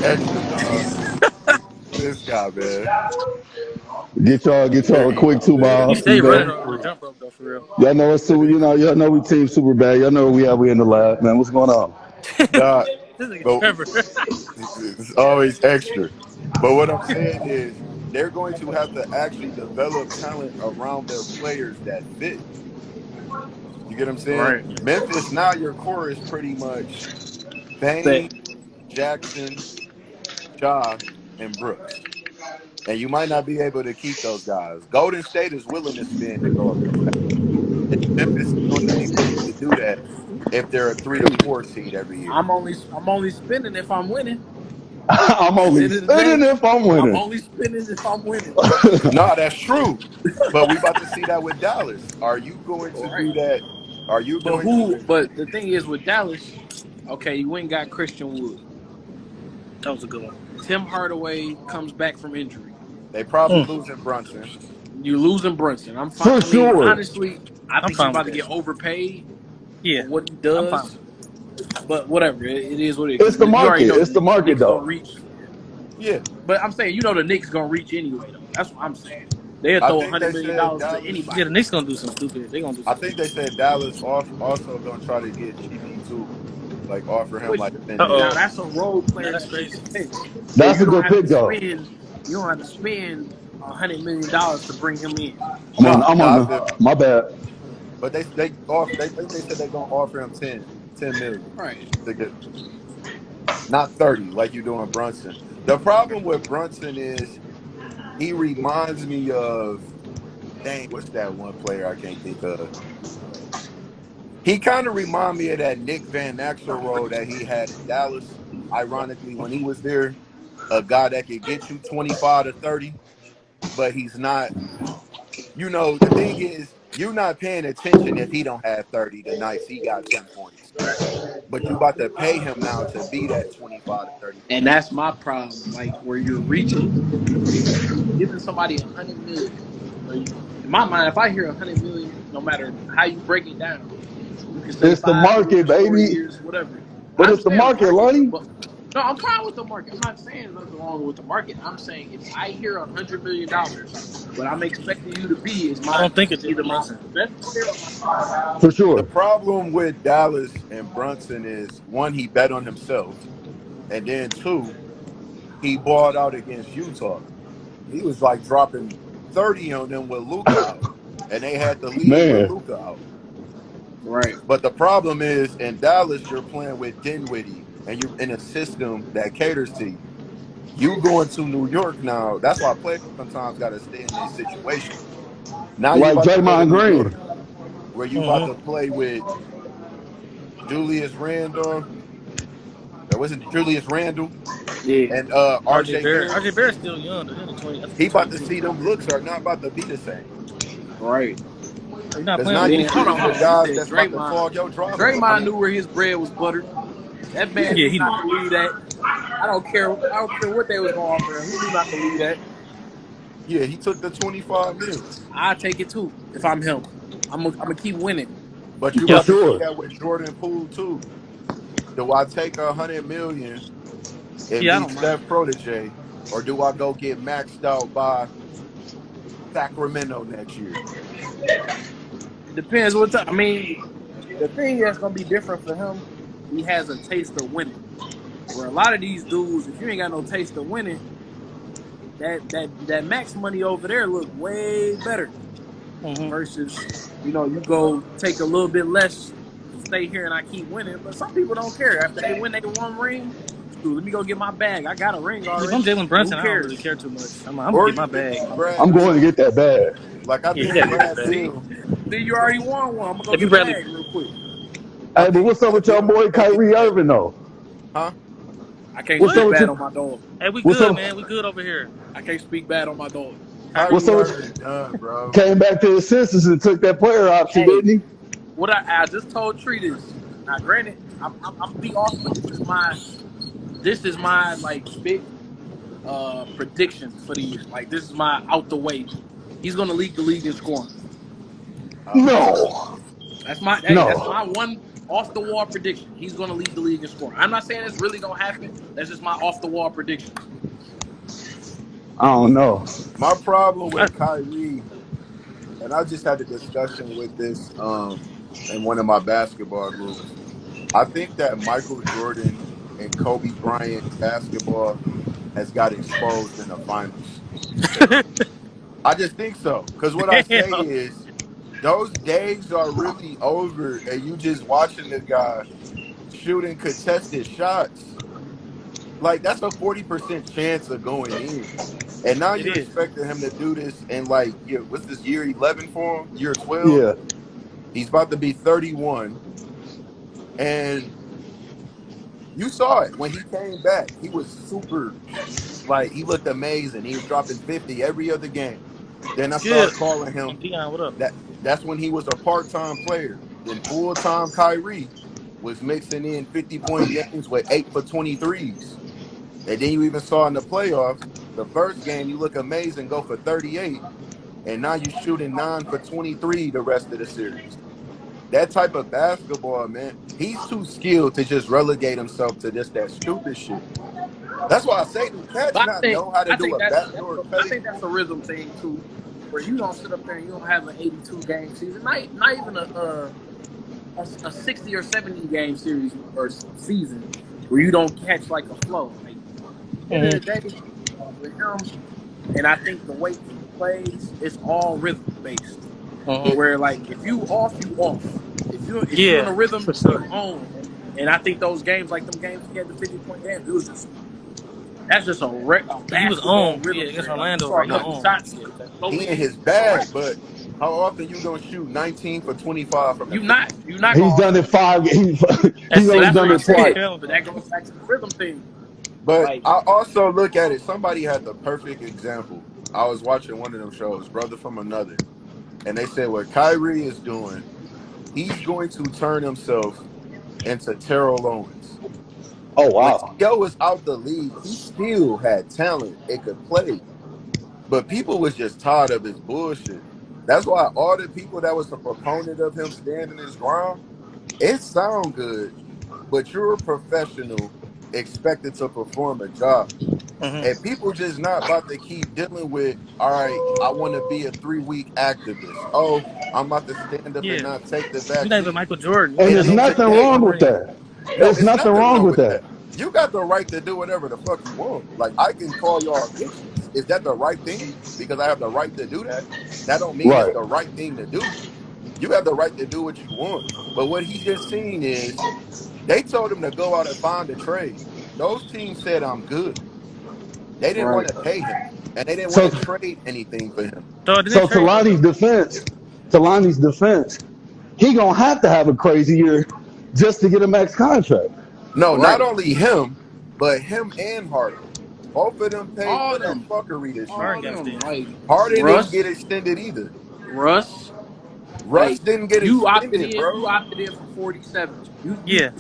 extra, dog. This guy, man. Get y'all a Here you quick go, two man. He balls. stay You running know, on the jump rope though, for real. y'all know it's super. You know, y'all know we team super bad. Y'all know we in the lab, man. What's going on? Nah, This nigga but Trevor. it's always extra. But what I'm saying is they're going to have to actually develop talent around their players that fit. You get what I'm saying? Right. Memphis, now your core is pretty much But Bane, Jackson, Ja, and Brooks. And you might not be able to keep those guys. Golden State is willing to spend to go up there fast. And Memphis is going to be willing to do that if they're a 3 to 4 seed every year. I'm only spending if I'm winning. I'm At the only end of the spinning day, if I'm I'm winning. only spending if I'm winning. No, that's true. But we about to see that with Dallas. Are you going to Right. do that? Are you But going to? the thing is with Dallas, okay, you went and got Christian Wood. That was a good one. Tim Hardaway comes back from injury. They probably Mm, losing Brunson. You're losing Brunson. I'm fine. For I mean, sure. honestly, I I'm think he's fine with about to that. get overpaid Yeah, for what he I'm fine does. with that. But whatever, it is what it is. It's the Because you already market. know It's the the market, Knicks gonna though. reach. Yeah, But I'm saying, the Knicks gonna reach anyway, though. That's what I'm saying. They'll I throw think $100 they million said dollars to Dallas. Yeah, the anybody. Knicks gonna do some stupid. They gonna do I some think stupid they shit. said Dallas also going to try to get GP too, like offer him Which like 10 mil. now Uh-oh. that's a role Now player that's that crazy. makes sense because That's a good pick, though. you don't have to spend $100 million to bring him in. No, I'm no, on I feel. the. My bad. But they think they said they're gonna offer him 10 million Right. to get, not 30 like you doing Brunson. The problem with Brunson is he reminds me of, dang, what's that one player I can't think of? He kind of remind me of that Nick Van Exel role that he had in Dallas. Ironically, when he was there, a guy that could get you 25 to 30, but he's not. The thing is, you're not paying attention if he don't have 30 the nights he got 10 points. But you about to pay him now to be that 25 to 30 And point. that's my problem. Like where you're reaching, you're giving somebody $100 million. In my mind, if I hear $100 million, no matter how you break it down, you can say It's the 5 years, market, 4 baby. years, whatever. But I it's the understand the market, market, Lonnie. but no, I'm fine with the market. I'm not saying there's nothing wrong with the market. I'm saying if I hear $100 million, what I'm expecting you to be is I my don't think it's either Jalen my Brunson. best player or my second best player. For The sure. problem with Dallas and Brunson is, one, he bet on himself, and then two, he balled out against Utah. He was like dropping 30 on them with Luca out, and they had the lead with Man. Luca out. Right. But the problem is, in Dallas, you're playing with Dinwiddie, and you're in a system that caters to you. You going to New York now. That's why players sometimes got to stay in their situation. Now you Like about to go to Draymond New York, Green. where you about to Mm-hmm. play with Julius Randle, or was it Julius Randle Yeah. and RJ RJ Barrett. Barrett? RJ Barrett's still young. Though. He's only 20. I think He he's about to 22. see them looks are not about to be the same. Right. He's not Because playing now with And you then Luca. shooting hold with on. You guys said that's about to Draymond. clog your driving lane. I Draymond mean, knew where his bread was buttered. That man yeah. Yeah, knew he not knew. to leave that. I don't care. I don't care what they was going to offer him. He knew not to leave that. Yeah, he took the 25 mil. I take it too if I'm him. I'm gonna keep winning. But you For Yep. about to see sure. that with Jordan Poole too. Do I take 100 million and Yeah, I be don't mind Steph it. protege, or do I go get maxed out by Sacramento next year? It depends what time. I mean, the thing that's gonna be different for him, he has a taste of winning. Where a lot of these dudes, if you ain't got no taste of winning, that max money over there look way better Mm-hmm. versus you go take a little bit less to stay here and I keep winning. But some people don't care. After they win they one ring, shoot, let me go get my bag. I got a ring If I'm already. Jalen Who Brunson, I don't really cares? care too much. I'm gonna Or get you my could bag. do Brad I'm going to Bill. get that bag. Like I Yeah, he think gotta get that Brad bag. See, Bill. see, you already won one. I'm gonna go If you get a Bradley, bag real quick. I Hey, but think what's up Brad with your Bill boy go get Kyrie that. Irving, though? Huh? I can't What's speak up what? with bad on you? my dog. Hey, we What's good, up? man. We good over here. I can't speak bad on my dog. Kyrie What's Kyrie up good. with Irving done, bro. came back to his senses and took that player option, Hey, didn't he? what I just told Tree this. Now, granted, I'm be off, but this is my like spit prediction for the year. Like this is my out the way. He's gonna lead the league in scoring. Oh, No. That's my hey, that's No. my one. off the wall prediction. He's going to lead the league in scoring. I'm not saying it's really going to happen. That's just my off the wall prediction. I don't know. My problem with Kyrie, and I just had a discussion with this in one of my basketball groups. I think that Michael Jordan and Kobe Bryant basketball has got exposed in the finals. I just think so. Because what I say Damn. is those days are really over, and you just watching the guy shooting contested shots. Like, that's a 40% chance of going in. And now It you're is. expecting him to do this in, like, what's this, year 11 for him? Year 12? Yeah. He's about to be 31. And you saw it when he came back. He was super, like, he looked amazing. He was dropping 50 every other game. Then I Good. started calling him Dion, what up? that's when he was a part-time player. Then full-time Kyrie was mixing in 50-point games with 8 for 23s. And then you even saw in the playoffs, the first game you look amazing, go for 38, and now you're shooting 9 for 23 the rest of the series. That type of basketball, man, he's too skilled to just relegate himself to just that stupid shit. That's why I say, do cats But not know how to I do think a backdoor I cutting? think that's a rhythm thing too, where you don't sit up there and you don't have an 82 game season, not even a 60 or 70 game series or season where you don't catch like a flow. Like at the end of the day, with him, and I think the way he plays, it's all rhythm based. Where like if you off, you off. If you in a rhythm, for sure. you own. And I think those games, like them games he had the 50-point games, it was just that's just a He was basketball on. Yeah, rhythm against thing. Like you Orlando, saw a right? He No, couple on. shots that flow he in in, his it's a wrap. bag, but how often you gonna shoot 19 for 25 from the You field? not He's gonna done it five. He's That's but only that's six what done I it six twice. said. calendar. But that goes back to the rhythm thing. But Like I also look at it. Somebody had the perfect example. I was watching one of them shows, Brother from Another, and they said what Kyrie is doing, he's going to turn himself into Terrell Owens. Oh When wow. T.O. was out the league, he still had talent. It could play. But people was just tired of his bullshit. That's why all the people that was a proponent of him standing his ground, it sound good, but you're a professional expected to perform a job. And people just not about to keep dealing with, all right, I want to be a 3-week activist. Oh, I'm about to stand up and Yeah. not take the You're not even vaccine. Michael Jordan. You And And can't there's then even nothing today, wrong come with ring. that. no, There's it's nothing nothing wrong wrong with with that. that. You got the right to do whatever the fuck you want. Like, I can call y'all bitches. Is that the right thing? Because I have the right to do that? That don't mean it's Right. the right thing to do. You have the right to do what you want. But what he just seen is they told him to go out and find a trade. Those teams said, I'm good. They didn't want right. to pay him. And they didn't want So to trade anything for him. So did they so to trade? Lonnie's defense, he gonna have to have a crazy year just to get a max contract. No, not Right. only him, but him and Harden. Both of them paid All for that them. fuckery this Harden year. All got them. extended. Like Harden didn't get Russ. extended either. Russ. Russ Like didn't get you opted extended, in. You bro. opted in for 47. You Yeah.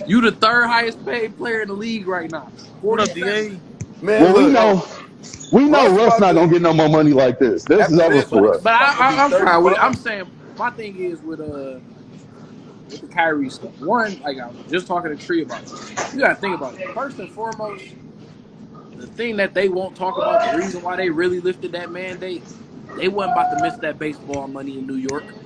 you the third highest paid player in the league right now. What up, 47. DA? Man, Well, look, we know Russ Russ about not to gonna get no more money like this. This is after over this, for Russ Russ. But about to be I'm fine with it. 35. I'm saying my thing is with the Kyrie stuff. One, like I was just talking to Tree about it. You got to think about it. First and foremost, the thing that they won't talk about, the reason why they really lifted that mandate, they wasn't about to miss that baseball money in New York.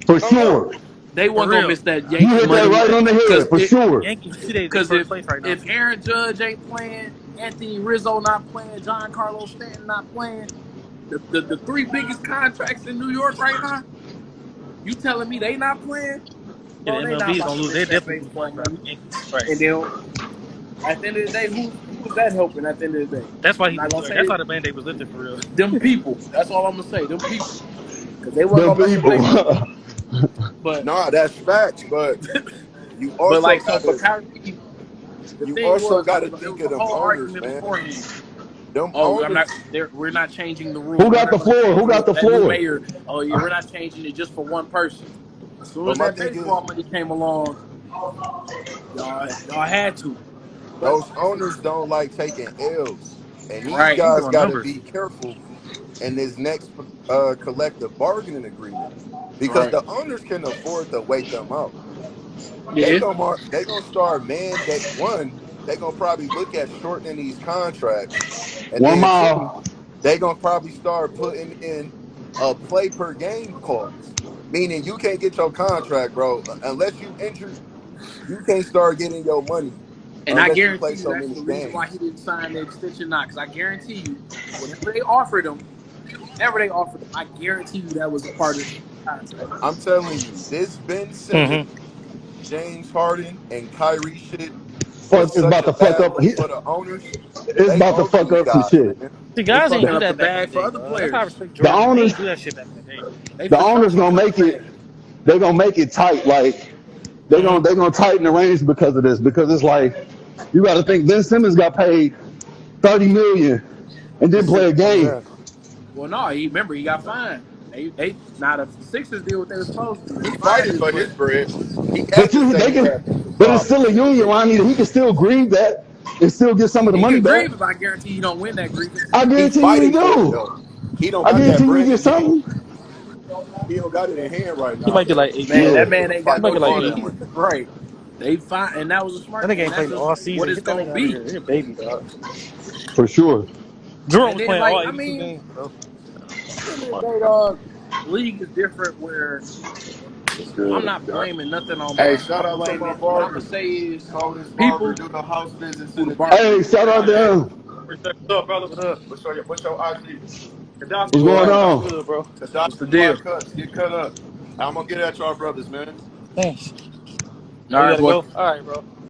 For No, no. sure. They For weren't gonna real. miss that You Yankee hit that money right on the head, because for sure. Yankees, you see they because first place right now. if Aaron Judge ain't playing, Anthony Rizzo not playing, John Carlos Stanton not playing, the three biggest contracts in New York right now, you telling me they not playing? Yeah, Bro, the they MLB not is about gonna to lose. miss They that definitely lose baseball money now. money. Yankees, right? And then at the end of the day, who's that helping at the end of the day? That's why I'm not gonna That's say why the band-aid was lifted for real. them people. That's all I'm gonna say. Them people. Because they wasn't Them gonna mess with people. their money. But Nah, that's facts. But you but also like so for gotta Kyrie, the you thing also was gotta there think was of a them whole owners, argument man. beforehand. Them Oh, owners. we're not changing the Who rule. We're got not the going to floor? change Who the got rule. the That new floor? mayor, oh yeah, we're not changing it just for one person. As soon But as my that thing is, baseball money came along, y'all had to. But those owners don't like taking L's, and these right, He guys doing got to numbers. be careful in this next collective bargaining agreement because right, the owners can afford to wait them out. they Yeah. gonna start they gonna probably look at shortening these contracts, and One then two, mile. they gonna probably start putting in a play per game clause, meaning you can't get your contract, bro, unless you injured. You can't start getting your money And I unless you guarantee play you so that's many the reason why he games. didn't sign the extension now. Because I guarantee you, whatever they offered him, I guarantee you that was a part of the contract. I'm telling you, this Ben Simmons, Mm-hmm. James Harden, and Kyrie shit was Fuck is such about a to fuck bad up. look for the owners. It's They about to owe fuck these up some guys, shit. man. See, They guys ain't fucking do up the that back in the bag for day, other dog. That's how I players. respect The Jordan. They owners, ain't do that shit back in the day. They the for sure owners gonna fucking up make the it. bag. They gonna make it tight. Like Mm-hmm. they gonna tighten the range because of this. Because it's like you got to think Ben Simmons got paid 30 million and To didn't play sit a on game. that. Well, no, he got fined. They now the Sixers did what they were supposed to do. They He fined fighting his for butt. his bread. He But had to say they he can. had mental But it's still problems a in the union, beginning. Ronnie. He can still grieve that and still get some of the He money can back. grieve, but I guarantee you don't win that grievance. I He guarantee you he fighting for it do. though. He don't I got that guarantee you he bread get in hand. something. He don't got it in hand right He now, might get but like 8 Man, mil. Yeah. that man he'll ain't He got fight might no for get like all 8 that chance. mil. money. Right. They fine, and that was a That smart. nigga And ain't played that's all what season. it's Get that gonna nigga out of be. here. He a baby, dog. For sure. Jordan And was then, playing like, all I 82 mean, games, bro. at the end of the day, dog, the league is different. Where What's I'm good? not blaming nothing on Hey, Brunson. shout I'm out to my blaming. What I'm gonna barber. say is Told his the barber people do the house visits who in the the barber. Hey, DMV. shout out to Appreciate it. him. What's up, brother? What's up? What's your IG? What's All going right. What's on? good, bro? What's the Fly deal? cuts. Get cut up. I'm gonna get at y'all brothers, man. Thanks. All Oh, you right, gotta boy. go? All right, bro.